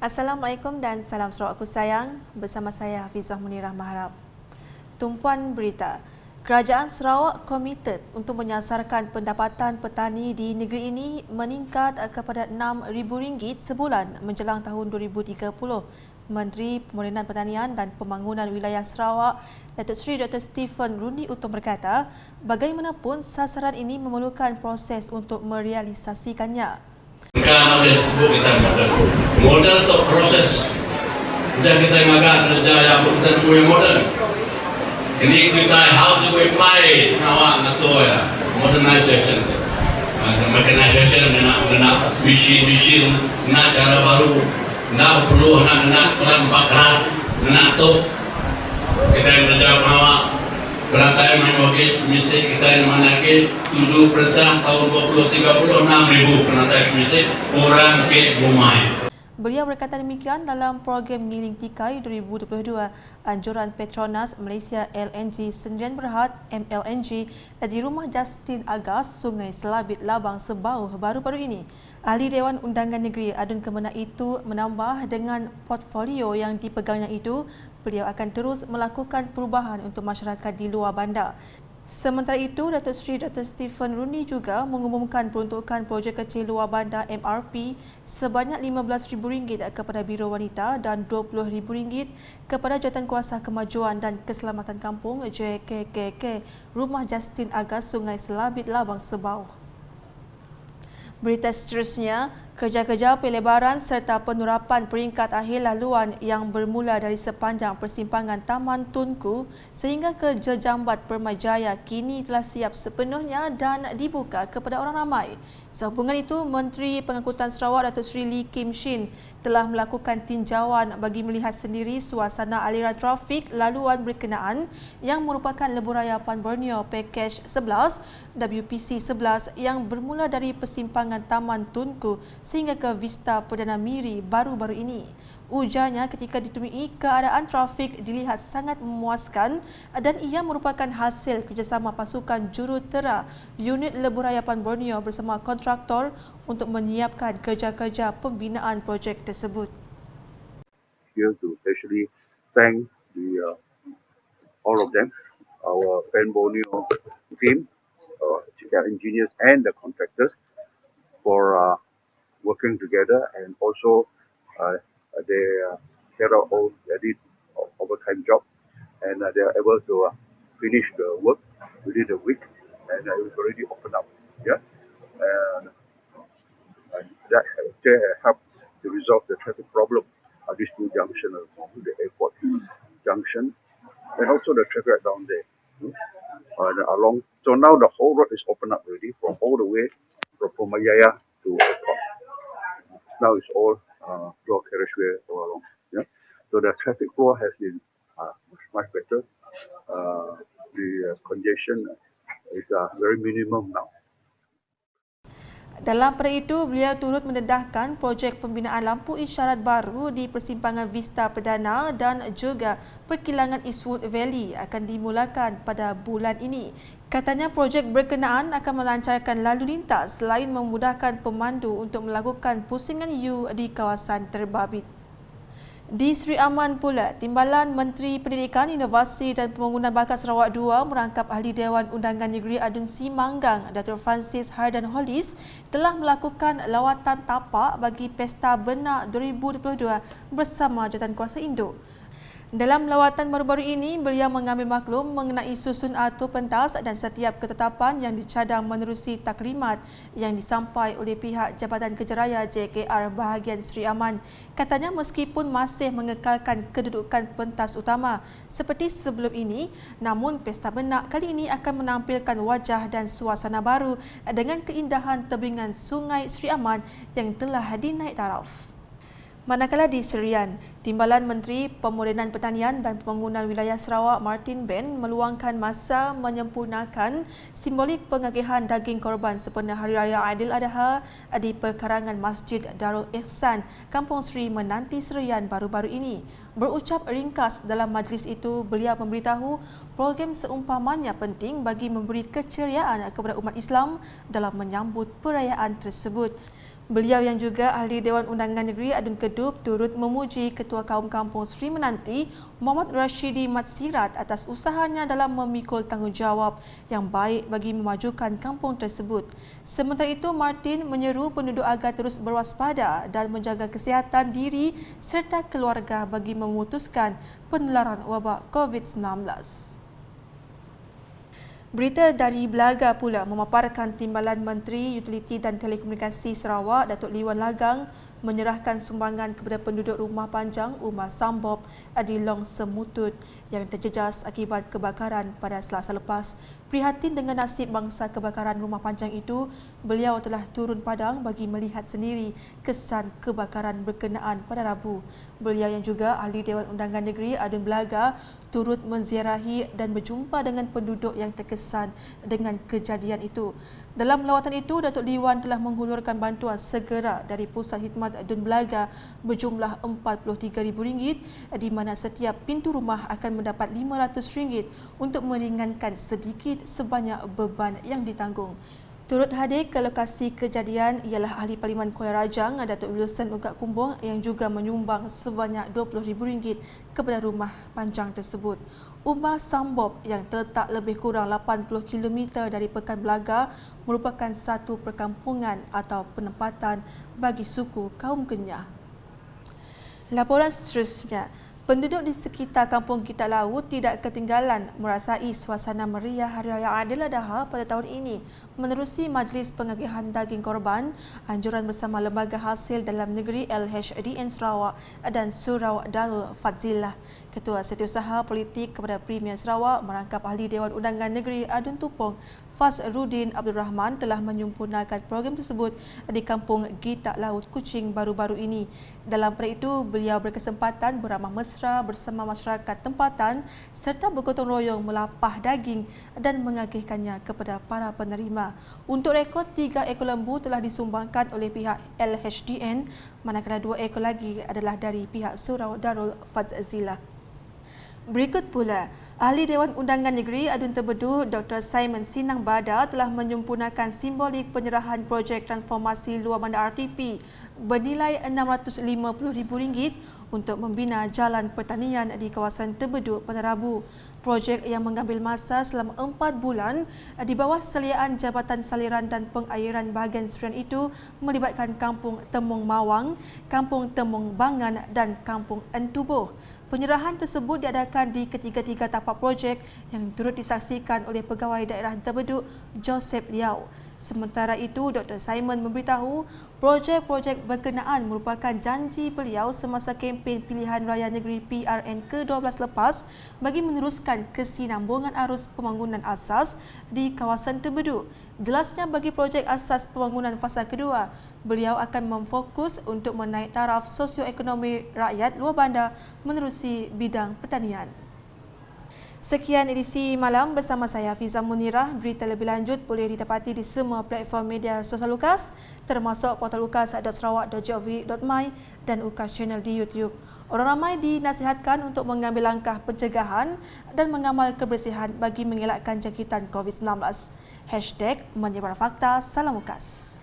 Assalamualaikum dan salam Sarawakku sayang. Bersama saya Hafizah Munirah Maharap. Tumpuan berita. Kerajaan Sarawak komited untuk menyasarkan pendapatan petani di negeri ini meningkat kepada RM6,000 sebulan menjelang tahun 2030. Menteri Pemodenan Pertanian dan Pembangunan Wilayah Sarawak, Datuk Seri Dr. Stephen Rundi Utom berkata, bagaimanapun sasaran ini memerlukan proses untuk merealisasikannya. Kalau dia sebut kita modal untuk proses sudah kita makan kerja yang bertentu yang modern. Ini kita how to apply nawak ngatur ya modernization, mechanization kena mesin kena cara baru, kena perlu kena bakar, kena tu kita yang kerja nawak. Berantai mengogi misi kita yang mana ke 7 perintah tahun 2030 6,000 perantai misi orang ke rumah. Beliau berkata demikian dalam program Ngiling Tikai 2022 anjuran Petronas Malaysia LNG Sendirian Berhad MLNG di rumah Justin Agas, Sungai Selabit, Labang, Sebauh baru-baru ini. Ahli Dewan Undangan Negeri Adun Kemenak itu menambah dengan portfolio yang dipegangnya itu, beliau akan terus melakukan perubahan untuk masyarakat di luar bandar. Sementara itu, Datuk Seri Dr. Stephen Rundi juga mengumumkan peruntukan projek kecil luar bandar MRP sebanyak RM15,000 kepada Biro Wanita dan RM20,000 kepada Jawatankuasa Kemajuan dan Keselamatan Kampung JKKK Rumah Justin Agas, Sungai Selabit, Labang, Sebauh. Berita seterusnya, kerja-kerja pelebaran serta penurapan peringkat akhir laluan yang bermula dari sepanjang persimpangan Taman Tunku sehingga ke Jejambat Permajaya kini telah siap sepenuhnya dan dibuka kepada orang ramai. Sehubungan itu, Menteri Pengangkutan Sarawak Datuk Seri Lee Kim Shin telah melakukan tinjauan bagi melihat sendiri suasana aliran trafik laluan berkenaan yang merupakan Lebuh-Rayapan Borneo Pakej 11 WPC 11 yang bermula dari persimpangan Taman Tunku sehingga ke Vista Perdana Miri baru-baru ini. Ujarnya ketika ditemui keadaan trafik dilihat sangat memuaskan dan ia merupakan hasil kerjasama pasukan jurutera unit Lebuh-Rayapan Borneo bersama kontraktor untuk menyiapkan kerja-kerja pembinaan projek tersebut. Here to especially thank all of them, our Pen Borneo team, engineers and the contractors for working together, and also they did overtime job, and they are able to finish the work within a week, and it was already opened up. Yeah, and that helped to resolve the traffic problem at these two junctions, the airport junction, and also the traffic down there. So now the whole road is open up already from all the way from Pumayaya to airport. Now it's all dual carriageway all along. Yeah? So the traffic flow has been much better. The congestion is very minimum now. Dalam pada itu, beliau turut mendedahkan projek pembinaan lampu isyarat baru di persimpangan Vista Perdana dan juga perkilangan Eastwood Valley akan dimulakan pada bulan ini. Katanya projek berkenaan akan melancarkan lalu lintas selain memudahkan pemandu untuk melakukan pusingan U di kawasan terbabit. Di Seri Aman pula, Timbalan Menteri Pendidikan, Inovasi dan Pembangunan Bakat Sarawak II merangkap Ahli Dewan Undangan Negeri Adun Si Manggang, Dr. Francis Hardan Hollis telah melakukan lawatan tapak bagi Pesta Benak 2022 bersama Jawatankuasa Indo. Dalam lawatan baru-baru ini, beliau mengambil maklum mengenai susun atur pentas dan setiap ketetapan yang dicadang menerusi taklimat yang disampai oleh pihak Jabatan Kerja Raya JKR bahagian Seri Aman. Katanya meskipun masih mengekalkan kedudukan pentas utama seperti sebelum ini, namun Pesta Benak kali ini akan menampilkan wajah dan suasana baru dengan keindahan tebingan Sungai Seri Aman yang telah dinaik taraf. Manakala di Serian, Timbalan Menteri Pemodenan Pertanian dan Pembangunan Wilayah Sarawak Martin Ben meluangkan masa menyempurnakan simbolik pengagihan daging korban sempena Hari Raya Aidiladha di perkarangan Masjid Darul Ihsan, Kampung Seri menanti Serian baru-baru ini. Berucap ringkas dalam majlis itu, beliau memberitahu program seumpamanya penting bagi memberi keceriaan kepada umat Islam dalam menyambut perayaan tersebut. Beliau yang juga Ahli Dewan Undangan Negeri Adun Kedup turut memuji Ketua Kaum Kampung Sri Menanti Muhammad Rashidi Mat Sirat atas usahanya dalam memikul tanggungjawab yang baik bagi memajukan kampung tersebut. Sementara itu, Martin menyeru penduduk agar terus berwaspada dan menjaga kesihatan diri serta keluarga bagi memutuskan penularan wabak COVID-19. Berita dari Belaga pula memaparkan Timbalan Menteri Utiliti dan Telekomunikasi Sarawak Datuk Lee Wan Lagang menyerahkan sumbangan kepada penduduk Rumah Panjang Umar Sambob di Long Semutut yang terjejas akibat kebakaran pada Selasa lepas. Prihatin dengan nasib bangsa kebakaran Rumah Panjang itu, beliau telah turun padang bagi melihat sendiri kesan kebakaran berkenaan pada Rabu. Beliau yang juga Ahli Dewan Undangan Negeri Adun Belaga turut menziarahi dan berjumpa dengan penduduk yang terkesan dengan kejadian itu. Dalam lawatan itu, Datuk Lee Wan telah menghulurkan bantuan segera dari Pusat Khidmat Adun Belaga berjumlah RM43,000 di mana setiap pintu rumah akan mendapat RM500 untuk meringankan sedikit sebanyak beban yang ditanggung. Turut hadir ke lokasi kejadian ialah Ahli Parlimen Kuala Rajang Datuk Wilson Ugak Kumbong yang juga menyumbang sebanyak RM20,000 kepada rumah panjang tersebut. Umar Sambob yang terletak lebih kurang 80 km dari Pekan Belaga merupakan satu perkampungan atau penempatan bagi suku kaum Kenyah. Laporan seterusnya. Penduduk di sekitar Kampung Gitak Laut tidak ketinggalan merasai suasana meriah Hari Raya Aidiladha pada tahun ini menerusi Majlis Pengagihan Daging Korban, anjuran bersama Lembaga Hasil Dalam Negeri LHDN Sarawak dan Surau Darul Fadzillah. Ketua Setiausaha Politik kepada Premier Sarawak merangkap Ahli Dewan Undangan Negeri Adun Tupong Fazrudin Abdul Rahman telah menyempurnakan program tersebut di Kampung Gitak Laut Kuching baru-baru ini. Dalam perkara itu, beliau berkesempatan beramah mesra bersama masyarakat tempatan serta bergotong royong melapah daging dan mengagihkannya kepada para penerima. Untuk rekod, 3 ekor lembu telah disumbangkan oleh pihak LHDN, manakala 2 ekor lagi adalah dari pihak Surau Darul Fadzillah. Berikut pula, Ahli Dewan Undangan Negeri Adun Tebedu Dr. Simon Sinang Bada telah menyempurnakan simbolik penyerahan projek transformasi luar bandar RTP bernilai RM650,000 untuk membina jalan pertanian di kawasan Tebedu pada Rabu. Projek yang mengambil masa selama 4 bulan di bawah seliaan Jabatan Saliran dan Pengairan Bahagian Serian itu melibatkan Kampung Temung Mawang, Kampung Temung Bangan dan Kampung Entubuh. Penyerahan tersebut diadakan di ketiga-tiga tapak projek yang turut disaksikan oleh Pegawai Daerah Tebedu Joseph Liao. Sementara itu, Dr. Simon memberitahu projek-projek berkenaan merupakan janji beliau semasa kempen pilihan raya negeri PRN ke-12 lepas bagi meneruskan kesinambungan arus pembangunan asas di kawasan Tebedu. Jelasnya bagi projek asas pembangunan fasa kedua, beliau akan memfokus untuk menaik taraf sosioekonomi rakyat luar bandar menerusi bidang pertanian. Sekian edisi malam bersama saya Fiza Munirah. Berita lebih lanjut boleh didapati di semua platform media sosial UKAS termasuk portal ukas.sarawak.gov.my dan UKAS Channel di YouTube. Orang ramai dinasihatkan untuk mengambil langkah pencegahan dan mengamal kebersihan bagi mengelakkan jangkitan COVID-19. #menyebar fakta. Salam UKAS.